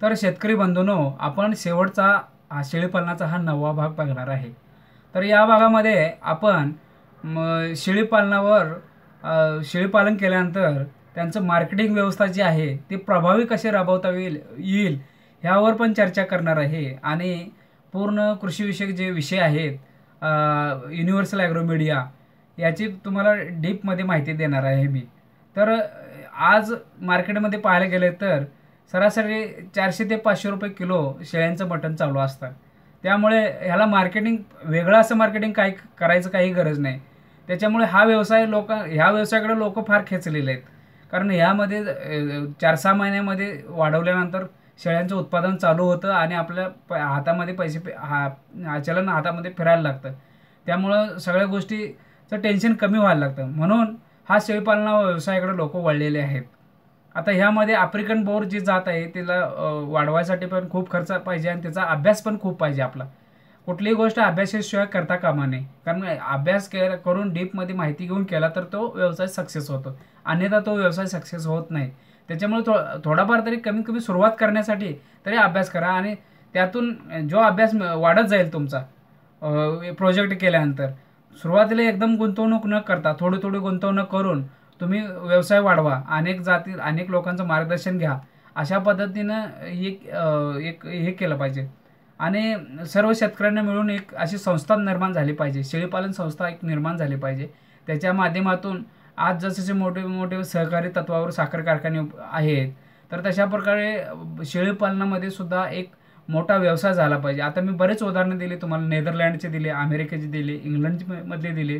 तर शेतकरी बंधूंनो, आपण शेवटचा शेळीपालनाचा हा 9वा भाग बघणार आहे. तर या भागामध्ये आपण शेळीपालनावर शेळीपालन केल्यानंतर त्यांचं मार्केटिंग व्यवस्था जी आहे ती प्रभावी कशी राबवता येईल ह्यावर पण चर्चा करणार आहे. आणि पूर्ण कृषीविषयक जे विषय आहेत, युनिव्हर्सल ॲग्रोमीडिया याची तुम्हाला डीपमध्ये माहिती देणार आहे मी. तर आज मार्केटमध्ये पाहायला गेले तर सरासरी 400 ते 500 रुपये किलो शेळ्यांचं मटण चालू असतं. त्यामुळे ह्याला मार्केटिंग वेगळं असं मार्केटिंग काही करायचं काही गरज नाही. त्याच्यामुळे ह्या व्यवसायाकडे लोक फार खेचलेले आहेत. कारण ह्यामध्ये 4-6 महिन्यामध्ये वाढवल्यानंतर शेळ्यांचं उत्पादन चालू होतं आणि आपल्या हातामध्ये पैसे चलन हातामध्ये फिरायला लागतं. त्यामुळं सगळ्या गोष्टीचं टेन्शन कमी व्हायला लागतं. म्हणून हा शेळीपालना व्यवसायाकडे लोक वळलेले आहेत. आता ह्यामध्ये आफ्रिकन बोर जी जात आहे तिला वाढवायसाठी पण खूप खर्च पाहिजे आणि त्याचा अभ्यास पण खूप पाहिजे आपला. कुठलीही गोष्ट अभ्यासाशिवाय करता कामा नये. कारण अभ्यास करून डीपमध्ये माहिती घेऊन केला तर तो व्यवसाय सक्सेस होतो, अन्यथा तो व्यवसाय सक्सेस होत नाही. त्याच्यामुळे थोडाफार तरी कमीत कमी सुरुवात करण्यासाठी तरी अभ्यास करा आणि त्यातून जो अभ्यास वाढत जाईल तुमचा प्रोजेक्ट केल्यानंतर, सुरुवातीला एकदम गुंतवणूक न करता थोडी थोडी गुंतवणूक करून तुम्ही व्यवसाय वाढवा. अनेक लोकांचं मार्गदर्शन घ्या. अशा पद्धतीनं हे केलं पाहिजे. आणि सर्व शेतकऱ्यांना मिळून एक अशी संस्था निर्माण झाली पाहिजे, शेळीपालन संस्था एक निर्माण झाली पाहिजे. त्याच्या माध्यमातून आज जसे मोठे मोठे सहकारी तत्वावर साखर कारखाने आहेत, तर तशा प्रकारे शेळीपालनामध्ये सुद्धा एक मोठा व्यवसाय झाला पाहिजे. आता मी बरेच उदाहरणं दिली तुम्हाला. नेदरलँडचे दिले, अमेरिकेचे दिले, इंग्लंडमधले दिले,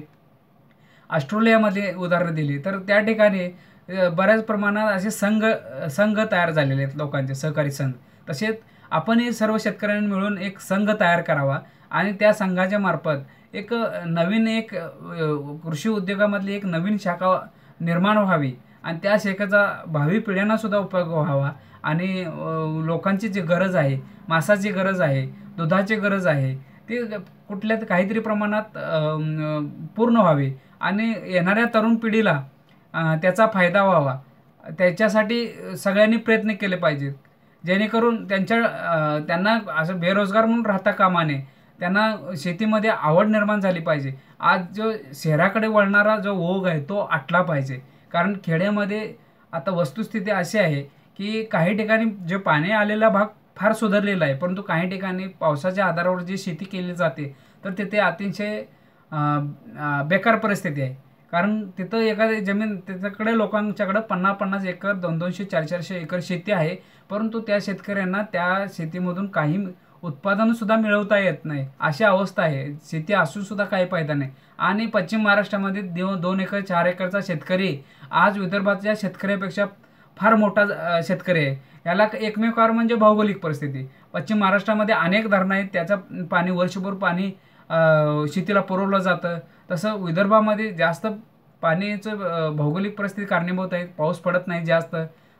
ऑस्ट्रेलियामध्ये उदाहरणं दिली. तर त्या ठिकाणी बऱ्याच प्रमाणात असे संघ तयार झालेले आहेत लोकांचे, सहकारी संघ. तसेच आपणही सर्व शेतकऱ्यांनी मिळून एक संघ तयार करावा आणि त्या संघाच्या मार्फत एक नवीन कृषी उद्योगामधली एक नवीन शाखा निर्माण व्हावी आणि त्या शाखेचा भावी पिढ्यांना सुद्धा उपयोग व्हावा. आणि लोकांची जी गरज आहे, मांसाची गरज आहे, दुधाची गरज आहे, ती कुठल्या काहीतरी प्रमाणात पूर्ण व्हावी आणि येणाऱ्या तरुण पिढीला त्याचा फायदा व्हावा. त्याच्यासाठी सगळ्यांनी प्रयत्न केले पाहिजेत, जेणेकरून त्यांना असं बेरोजगार म्हणून राहता कामा नये. त्यांना शेतीमध्ये आवड निर्माण झाली पाहिजे. आज जो शहराकडे वळणारा जो ओघ आहे तो आटला पाहिजे. कारण खेड्यामध्ये आता वस्तुस्थिती अशी आहे की काही ठिकाणी जे पाणी आलेला भाग फार सुधारलेला आहे, परंतु काही ठिकाणी पावसाच्या आधारावर जी शेती केली जाते तर तिथे अतिशय बेकार परिस्थिती आहे. कारण तिथं एखादी जमीन त्याच्याकडे लोकांच्याकडे 50-50 एकर, 200-200, 400-400 एकर शेती आहे, परंतु त्या शेतकऱ्यांना त्या शेतीमधून काही उत्पादनसुद्धा मिळवता येत नाही, अशी अवस्था आहे. शेती असूनसुद्धा काही फायदा नाही. आणि पश्चिम महाराष्ट्रामध्ये 2 एकर 4 एकरचा शेतकरी आज विदर्भाच्या शेतकऱ्यापेक्षा फार मोठा शेतकरी आहे. याला एकमेव कारण म्हणजे भौगोलिक परिस्थिती. पश्चिम महाराष्ट्रामध्ये अनेक धरणं आहेत, त्याचं पाणी वर्षभर पाणी शेतीला पुरवलं जातं. तसं विदर्भामध्ये जास्त पाण्याचं भौगोलिक परिस्थिती कारणीभूत आहे. पाऊस पडत नाही जास्त,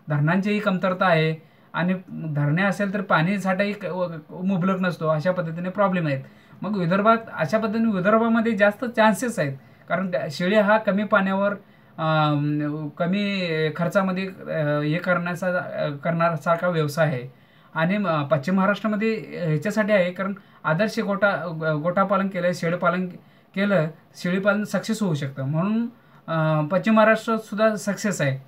धरणांचीही कमतरता आहे आणि धरणे असेल तर पाणी साठाही मुबलक नसतो. अशा पद्धतीने प्रॉब्लेम आहेत. मग अशा पद्धतीने विदर्भामध्ये जास्त चान्सेस आहेत. कारण शेळी हा कमी पाण्यावर कमी खर्चामध्ये हे करण्यासारखा व्यवसाय आहे. आणि पश्चिम महाराष्ट्रामध्ये ह्याच्यासाठी आहे कारण आदर्श गोटापालन केलं, शेळीपालन केलं, शेळीपालन सक्सेस होऊ शकतं. म्हणून पश्चिम महाराष्ट्रातसुद्धा सक्सेस आहे.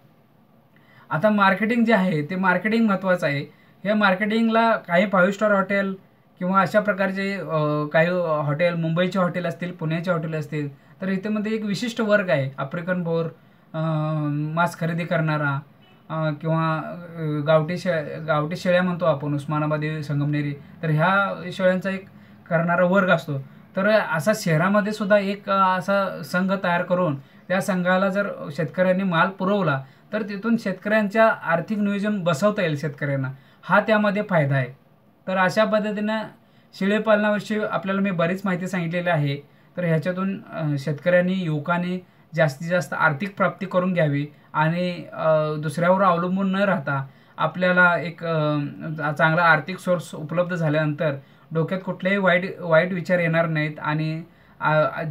आता मार्केटिंग जे आहे ते मार्केटिंग महत्त्वाचं आहे. हे मार्केटिंगला काही 5 स्टार हॉटेल किंवा अशा प्रकारचे काही हॉटेल, मुंबईचे हॉटेल असतील, पुण्याचे हॉटेल असतील, तर इथे एक विशिष्ट वर्ग आहे. आफ्रिकन बोर मांस खरेदी करणारा किंवा गावठी शेळ्या म्हणतो आपण, उस्मानाबादी, संगमनेरी, तर ह्या शेळ्यांचा एक करणारा वर्ग असतो. तर असा शहरामध्ये सुद्धा एक असा संघ तयार करून त्या संघाला जर शेतकऱ्यांनी माल पुरवला तर तिथून शेतकऱ्यांच्या आर्थिक नियोजन बसवता येईल शेतकऱ्यांना. हा त्यामध्ये फायदा आहे. तर अशा पद्धतीनं शेळीपालनाविषयी आपल्याला मी बरीच माहिती सांगितलेली आहे. तर ह्याच्यातून शेतकऱ्यांनी, युवकांनी जास्तीत जास्त आर्थिक प्राप्ती करून घ्यावी आणि दुसऱ्यावर अवलंबून न राहता आपल्याला एक चांगला आर्थिक सोर्स उपलब्ध झाल्यानंतर डोक्यात कुठलेही वाईट विचार येणार नाहीत. आणि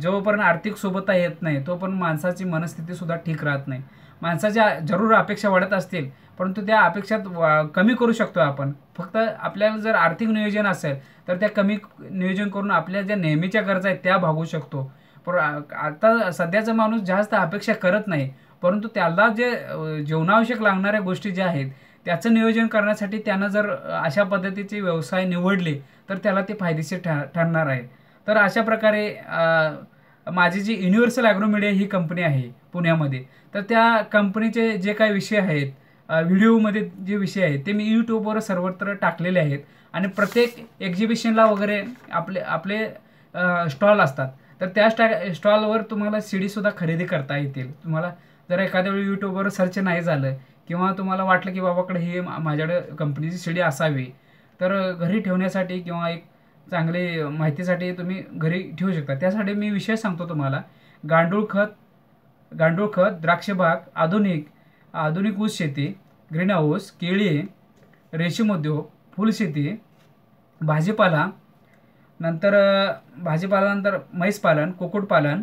जोपर्यंत आर्थिक सोबतता येत नाही तोपर्यंत माणसाची मनस्थितीसुद्धा ठीक राहत नाही. माणसाच्या जरूर अपेक्षा वाढत असतील, परंतु त्या अपेक्षा कमी करू शकतो आपण. फक्त आपल्याला जर आर्थिक नियोजन असेल तर त्या कमी नियोजन करून आपल्या ज्या नेहमीच्या गरजा आहेत त्या भागवू शकतो. पर आता सध्याचा माणूस जास्त अपेक्षा करत नाही, परंतु त्याला जे जीवनावश्यक लागणाऱ्या गोष्टी ज्या आहेत त्याचं नियोजन करण्यासाठी त्यानं जर अशा पद्धतीचे व्यवसाय निवडले तर त्याला ते फायदेशीर ठरणार आहे. तर अशा प्रकारे माझी जी युनिव्हर्सल ॲग्रोमीडिया ही कंपनी आहे पुण्यामध्ये, तर त्या कंपनीचे जे काही विषय आहेत, व्हिडिओमध्ये जे विषय आहेत ते मी यूट्यूबवर सर्वत्र टाकलेले आहेत. आणि प्रत्येक एक्झिबिशनला वगैरे आपले आपले स्टॉल असतात, तर त्या स्टॉलवर तुम्हाला सीडीसुद्धा खरेदी करता येतील. तुम्हाला जर एखाद्या वेळी यूट्यूबवर सर्च नाही झालं किंवा तुम्हाला वाटलं की बाबाकडे ही माझ्याकडे कंपनीची सीडी असावी, तर घरी ठेवण्यासाठी किंवा एक चांगली माहितीसाठी तुम्ही घरी ठेवू शकता. त्यासाठी मी विषय सांगतो तुम्हाला. गांडूळ खत, द्राक्षबाग, आधुनिक ऊस शेती, ग्रीन हाऊस, केळी, रेशीम उद्योग, फुलशेती, भाजीपाला, नंतर भाजीपालानंतर म्हैसपालन, कुक्कुटपालन,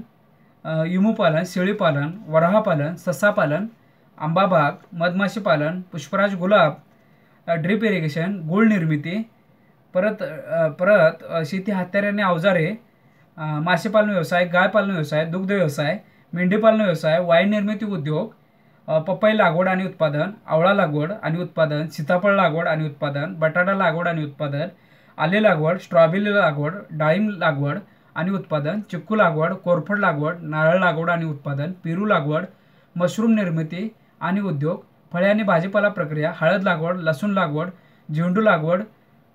इमूपालन, शेळीपालन, वराहपालन, ससापालन, आंबाबाग, मधमाशीपालन, पुष्पराज गुलाब, ड्रिप इरिगेशन, गूळ निर्मिती, परत शेती हत्यारे अवजारे, मासेपालन व्यवसाय, गायपालन व्यवसाय, दुग्ध व्यवसाय, मेंढीपालन व्यवसाय, वाईन निर्मिती उद्योग, पपई लागवड आणि उत्पादन, आवळा लागवड आणि उत्पादन, सीताफळ लागवड आणि उत्पादन, बटाटा लागवड आणि उत्पादन, आले लागवड, स्ट्रॉबेरी लागवड, डाळिंब लागवड आणि उत्पादन, चिक्कू लागवड, कोरफड लागवड, नारळ लागवड आणि उत्पादन, पेरू लागवड, मशरूम निर्मिती आणि उद्योग, फळे आणि भाजीपाला प्रक्रिया, हळद लागवड, लसूण लागवड, झेंडू लागवड,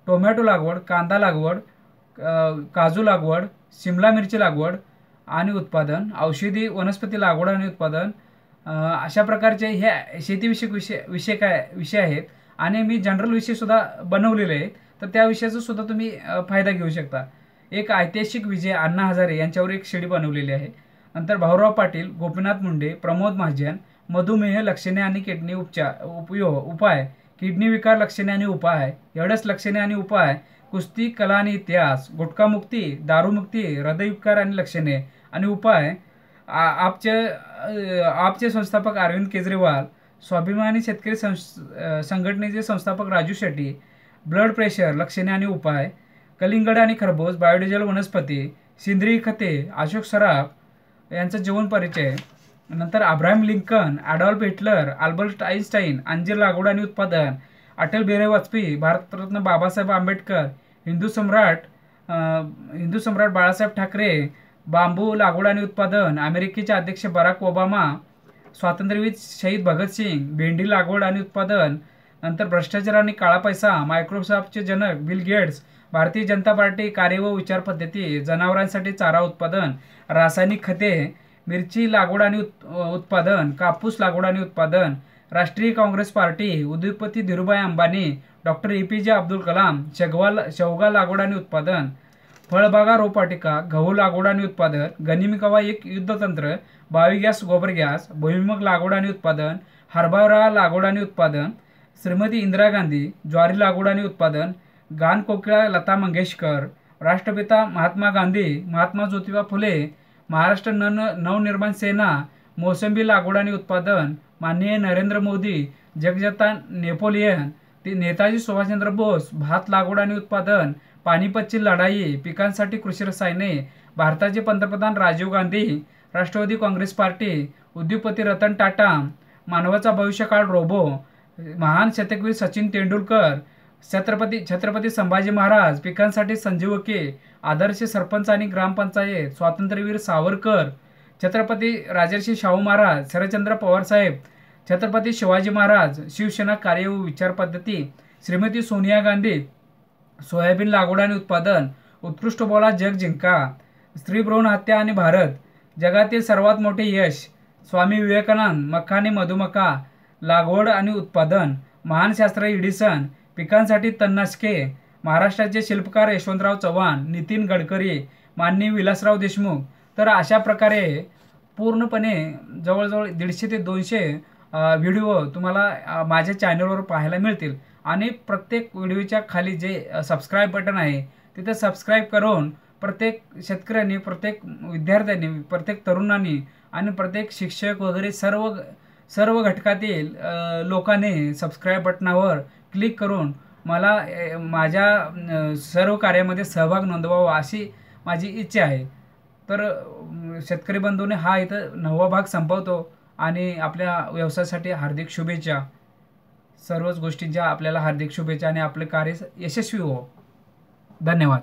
टोमॅटो लागवड, कांदा लागवड, काजू लागवड, शिमला मिरची लागवड आणि उत्पादन, औषधी वनस्पती लागवड आणि उत्पादन. अशा प्रकारचे हे शेतीविषयक विषय आहेत. आणि मी जनरल विषयसुद्धा बनवलेले आहेत, तर त्या विषयाचा सुद्धा तुम्ही फायदा घेऊ शकता. एक ऐतिहासिक विजय अण्णा हजारे यांच्यावर एक सीडी बनवलेली आहे. नंतर भाऊराव पाटील, गोपीनाथ मुंडे, प्रमोद महाजन, मधुमेह लक्षणे आणि किडनी उपाय, किडनी विकार लक्षणे आणि उपाय, एवढ्याच लक्षणे आणि उपाय, कुस्ती कला आणि इतिहास, गुटखामुक्ती, दारूमुक्ती, हृदयविकार आणि लक्षणे आणि उपाय, आपचे संस्थापक अरविंद केजरीवाल, स्वाभिमानी शेतकरी संघटनेचे संस्थापक राजू शेट्टी, ब्लड प्रेशर लक्षणे आणि उपाय, कलिंगड आणि खरबूज, बायोडिझेल वनस्पती, सेंद्रिय खते, अशोक सराफ यांचा जीवन परिचय, नंतर Abraham Lincoln, Adolf Hitler, Albert Einstein, अंजीर लागवड आणि उत्पादन, अटल बिहारी वाजपेयी, भारतरत्न बाबासाहेब आंबेडकर, हिंदू सम्राट बाळासाहेब ठाकरे, बांबू लागवड आणि उत्पादन, अमेरिकेचे अध्यक्ष बराक ओबामा, स्वातंत्र्यवीर शहीद भगतसिंग, भेंडी लागवड आणि उत्पादन, नंतर भ्रष्टाचार आणि काळा पैसा, मायक्रोसॉफ्टचे जनक Bill Gates, Bharatiya Janata party कार्य व विचार पद्धती, जनावरांसाठी चारा उत्पादन, रासायनिक खते, मिरची लागवड आणि उत्पादन, कापूस लागवड आणि उत्पादन, राष्ट्रीय काँग्रेस पार्टी, उद्योगपती धीरूभाई अंबानी, डॉक्टर APJ अब्दुल कलाम, शेवगा लागवड आणि उत्पादन, फळबागा रोपवाटिका, गहू लागवड आणि उत्पादन, गनिमिकावा एक युद्धतंत्र, बायोगॅस, गोबर गॅस, भुईमुग लागवड आणि उत्पादन, हरभरा लागवड आणि उत्पादन, श्रीमती इंदिरा गांधी, ज्वारी लागवड आणि उत्पादन, गान कोकिळा लता मंगेशकर, राष्ट्रपिता महात्मा गांधी, महात्मा ज्योतिबा फुले, महाराष्ट्र नवनिर्माण सेना, मोसंबी लागवड आणि उत्पादन, माननीय नरेंद्र मोदी, जगजता नेपोलियन, नेताजी सुभाषचंद्र बोस, भात लागवड आणि उत्पादन, पानिपतची लढाई, पिकांसाठी कृषी रसायने, भारताचे पंतप्रधान राजीव गांधी, राष्ट्रवादी काँग्रेस पार्टी, उद्योगपती रतन टाटा, मानवाचा भविष्यकाळ रोबो, महान शतकवीर सचिन तेंडुलकर, छत्रपती संभाजी महाराज, पिकांसाठी संजीवके, आदर्श सरपंच आणि ग्रामपंचायत, स्वातंत्र्यवीर सावरकर, छत्रपती राजर्षी शाहू महाराज, शरदचंद्र पवार साहेब, छत्रपती शिवाजी महाराज, शिवसेना कार्य व विचार पद्धती, श्रीमती सोनिया गांधी, सोयाबीन लागवड आणि उत्पादन, उत्कृष्ट बोला जग जिंका, स्त्री भ्रूण हत्या आणि भारत, जगातील सर्वात मोठे यश, स्वामी विवेकानंद, मक्का आणि मधुमका, लागवड आणि उत्पादन, महान शास्त्रज्ञ एडिसन, पिकांसाठी तणनाशके, महाराष्ट्राचे शिल्पकार यशवंतराव चव्हाण, नितीन गडकरी, माननीय विलासराव देशमुख. तर अशा प्रकारे पूर्णपणे जवळजवळ 150 ते 200 व्हिडिओ तुम्हाला माझ्या चॅनलवर पाहायला मिळतील. आणि प्रत्येक व्हिडिओच्या खाली जे सबस्क्राईब बटन आहे तिथे सबस्क्राईब करून प्रत्येक शेतकऱ्यांनी, प्रत्येक विद्यार्थ्यांनी, प्रत्येक तरुणांनी आणि प्रत्येक शिक्षक वगैरे सर्व घटकातील लोकांनी सबस्क्राईब बटनावर क्लिक करून मला माझ्या सर्व कार्यामध्ये सहभाग नोंदवावा अशी माझी इच्छा आहे. तर शेतकरी बंधूने हा इथं 9वा भाग संपवतो आणि आपल्या व्यवसायासाठी हार्दिक शुभेच्छा. सर्वच गोष्टींच्या आपल्याला हार्दिक शुभेच्छा आणि आपले कार्य यशस्वी हो. धन्यवाद.